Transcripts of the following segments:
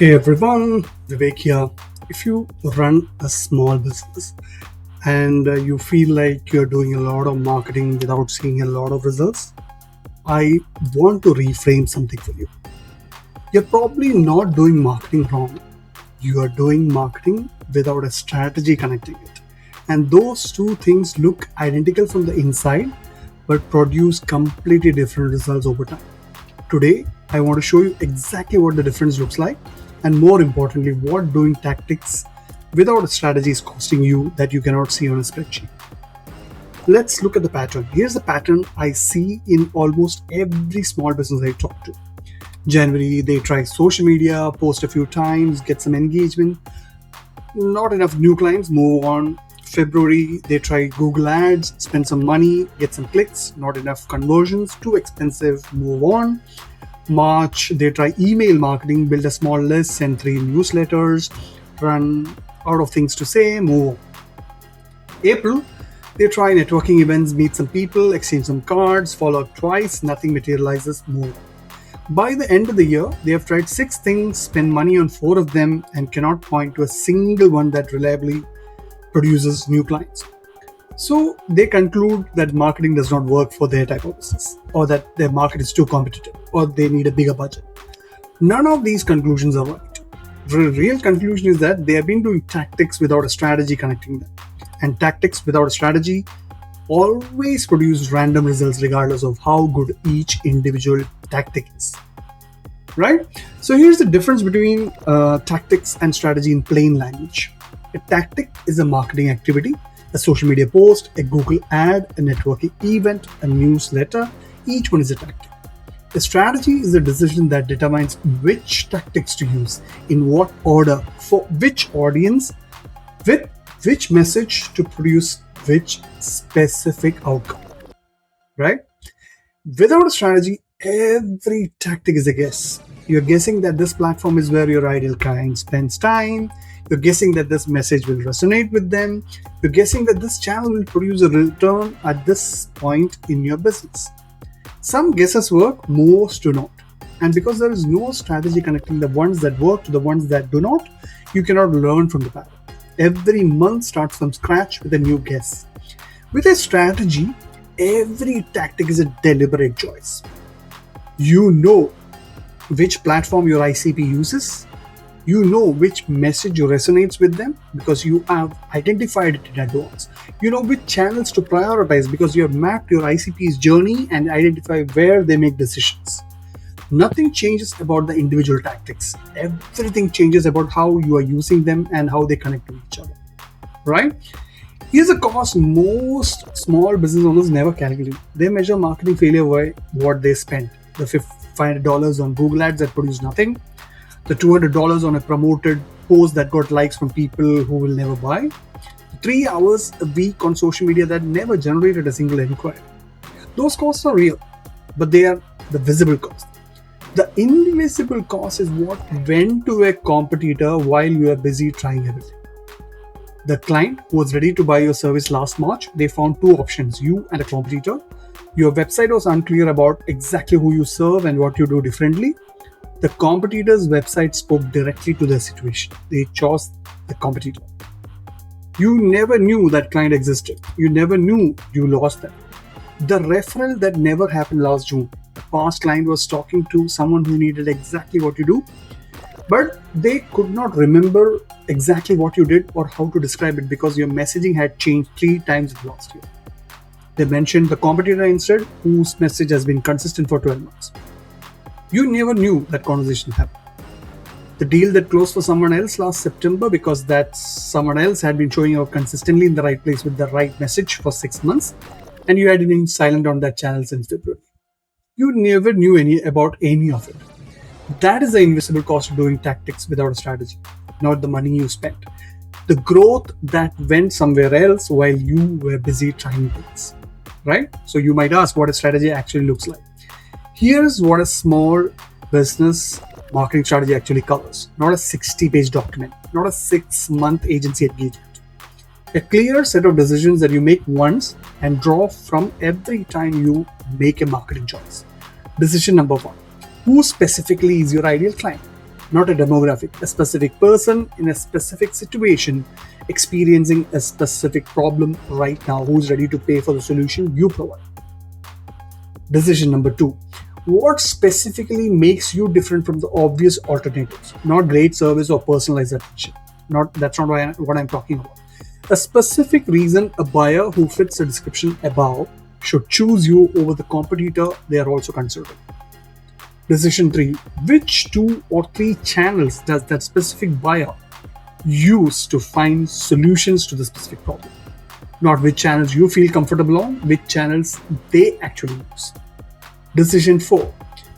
Hey everyone, Vivek here. If you run a small business and you feel like you're doing a lot of marketing without seeing a lot of results, I want to reframe something for you. You're probably not doing marketing wrong. You are doing marketing without a strategy connecting it. And those two things look identical from the inside but produce completely different results over time. Today, I want to show you exactly what the difference looks like, and more importantly, what doing tactics without a strategy is costing you that you cannot see on a spreadsheet. Let's look at the pattern. Here's the pattern I see in almost every small business I talk to. January, they try social media, post a few times, get some engagement. Not enough new clients, move on. February, they try Google Ads, spend some money, get some clicks, not enough conversions, too expensive, move on. March, they try email marketing, build a small list, send 3 newsletters, run out of things to say, move on. April, they try networking events, meet some people, exchange some cards, follow up twice, nothing materializes, move on. By the end of the year, they have tried 6 things, spent money on 4 of them, and cannot point to a single one that reliably produces new clients. So they conclude that marketing does not work for their type of business, or that their market is too competitive, or they need a bigger budget. None of these conclusions are right. The real conclusion is that they have been doing tactics without a strategy connecting them. And tactics without a strategy always produce random results regardless of how good each individual tactic is. Right? So here's the difference between tactics and strategy in plain language. A tactic is a marketing activity, a social media post, a Google ad, a networking event, a newsletter. Each one is a tactic. A strategy is a decision that determines which tactics to use, in what order, for which audience, with which message to produce which specific outcome. Right? Without a strategy, every tactic is a guess. You're guessing that this platform is where your ideal client spends time. You're guessing that this message will resonate with them. You're guessing that this channel will produce a return at this point in your business. Some guesses work, most do not. And because there is no strategy connecting the ones that work to the ones that do not, you cannot learn from the pattern. Every month starts from scratch with a new guess. With a strategy, every tactic is a deliberate choice. You know which platform your ICP uses. You know which message resonates with them because you have identified it in advance. You know which channels to prioritize because you have mapped your ICP's journey and identify where they make decisions. Nothing changes about the individual tactics. Everything changes about how you are using them and how they connect to each other. Right? Here's a cost most small business owners never calculate. They measure marketing failure by what they spent. The $500 on Google Ads that produce nothing. The $200 on a promoted post that got likes from people who will never buy. 3 hours a week on social media that never generated a single inquiry. Those costs are real, but they are the visible cost. The invisible cost is what went to a competitor while you are busy trying everything. The client who was ready to buy your service last March, they found 2 options, you and a competitor. Your website was unclear about exactly who you serve and what you do differently. The competitor's website spoke directly to their situation. They chose the competitor. You never knew that client existed. You never knew you lost them. The referral that never happened last June. The past client was talking to someone who needed exactly what you do, but they could not remember exactly what you did or how to describe it because your messaging had changed 3 times last year. They mentioned the competitor instead, whose message has been consistent for 12 months. You never knew that conversation happened. The deal that closed for someone else last September because that someone else had been showing up consistently in the right place with the right message for 6 months, and you had been silent on that channel since February. You never knew about any of it. That is the invisible cost of doing tactics without a strategy, not the money you spent. The growth that went somewhere else while you were busy trying things. Right? So you might ask what a strategy actually looks like. Here's what a small business marketing strategy actually covers. Not a 60-page document, not a 6-month agency engagement. A clear set of decisions that you make once and draw from every time you make a marketing choice. Decision number 1. Who specifically is your ideal client? not a demographic, a specific person in a specific situation experiencing a specific problem right now who's ready to pay for the solution you provide. Decision number 2. What specifically makes you different from the obvious alternatives? Not great service or personalized attention. That's not what I'm talking about. A specific reason a buyer who fits the description above should choose you over the competitor they are also considering. Decision 3. Which 2 or 3 channels does that specific buyer use to find solutions to the specific problem? Not which channels you feel comfortable on, which channels they actually use. Decision 4.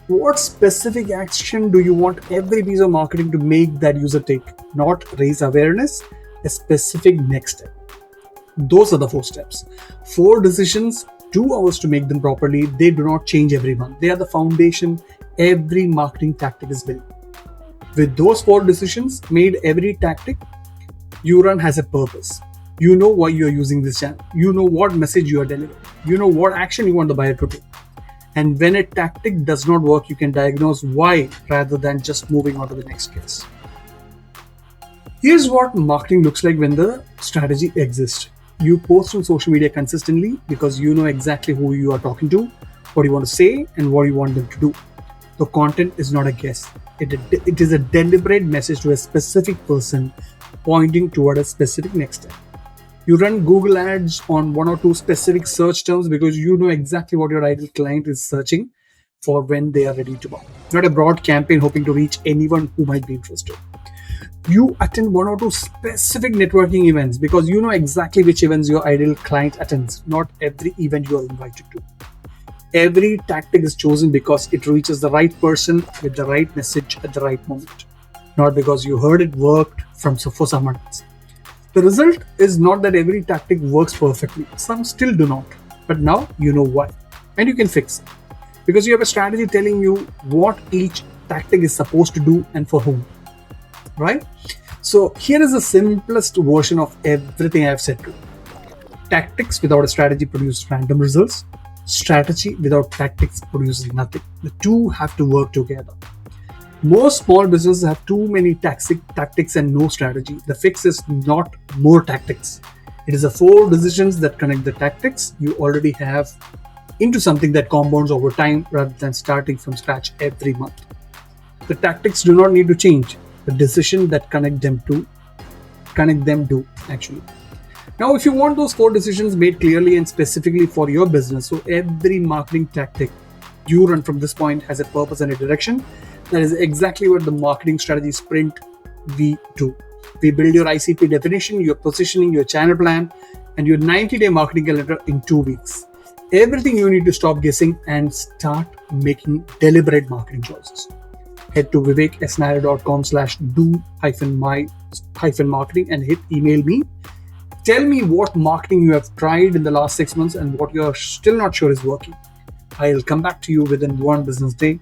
What specific action do you want every piece of marketing to make that user take? Not raise awareness, a specific next step. Those are the 4 steps. 4 decisions, 2 hours to make them properly. They do not change every month. They are the foundation every marketing tactic is built. With those 4 decisions made, every tactic you run has a purpose. You know why you are using this channel. You know what message you are delivering. You know what action you want the buyer to take. And when a tactic does not work, you can diagnose why rather than just moving on to the next case. Here's what marketing looks like when the strategy exists. You post on social media consistently because you know exactly who you are talking to, what you want to say, and what you want them to do. The content is not a guess. It is a deliberate message to a specific person pointing toward a specific next step. You run Google ads on 1 or 2 specific search terms because you know exactly what your ideal client is searching for when they are ready to buy. Not a broad campaign hoping to reach anyone who might be interested. You attend 1 or 2 specific networking events because you know exactly which events your ideal client attends, not every event you are invited to. Every tactic is chosen because it reaches the right person with the right message at the right moment, not because you heard it worked for someone else. The result is not that every tactic works perfectly. Some still do not. But now you know why. And you can fix it. Because you have a strategy telling you what each tactic is supposed to do and for whom. Right? So here is the simplest version of everything I have said to you. Tactics without a strategy produce random results. Strategy without tactics produces nothing. The two have to work together. Most small businesses have too many tactics and no strategy. The fix is not more tactics. It is the 4 decisions that connect the tactics you already have into something that compounds over time rather than starting from scratch every month. The tactics do not need to change. The decision that connect them do actually. Now, if you want those 4 decisions made clearly and specifically for your business, so every marketing tactic you run from this point has a purpose and a direction. That is exactly what the marketing strategy sprint we do. We build your ICP definition, your positioning, your channel plan, and your 90-day marketing calendar in 2 weeks. Everything you need to stop guessing and start making deliberate marketing choices. Head to vivek.do-my-marketing and hit email me. Tell me what marketing you have tried in the last 6 months and what you're still not sure is working. I'll come back to you within 1 business day.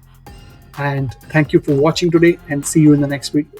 And thank you for watching today and see you in the next video.